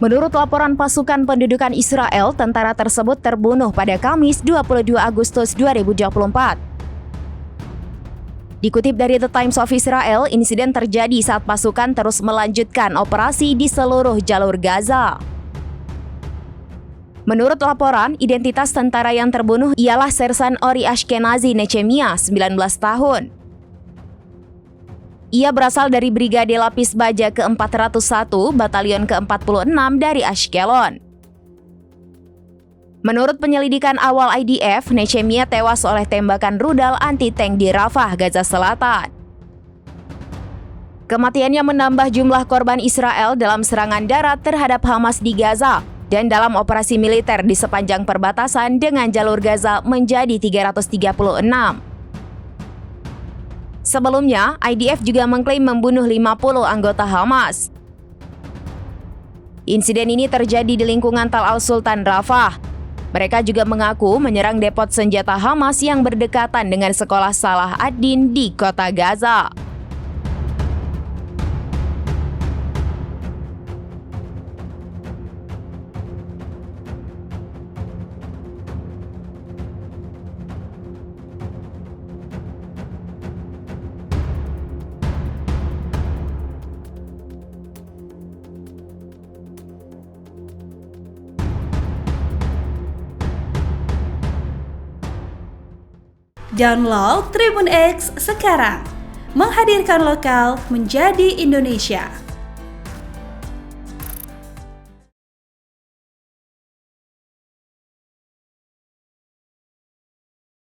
Menurut laporan pasukan pendudukan Israel, tentara tersebut terbunuh pada Kamis 22 Agustus 2024. Dikutip dari The Times of Israel, insiden terjadi saat pasukan terus melanjutkan operasi di seluruh jalur Gaza. Menurut laporan, identitas tentara yang terbunuh ialah Sersan Ori Ashkenazi Nechemia, 19 tahun. Ia berasal dari Brigade Lapis Baja ke-401, Batalion ke-46 dari Ashkelon. Menurut penyelidikan awal IDF, Nechemia tewas oleh tembakan rudal anti-tank di Rafah, Gaza Selatan. Kematiannya menambah jumlah korban Israel dalam serangan darat terhadap Hamas di Gaza dan dalam operasi militer di sepanjang perbatasan dengan jalur Gaza menjadi 336. Sebelumnya, IDF juga mengklaim membunuh 50 anggota Hamas. Insiden ini terjadi di lingkungan Tal Al-Sultan Rafah. Mereka juga mengaku menyerang depot senjata Hamas yang berdekatan dengan sekolah Salah ad-Din di kota Gaza. Download Tribun X sekarang, menghadirkan lokal menjadi Indonesia.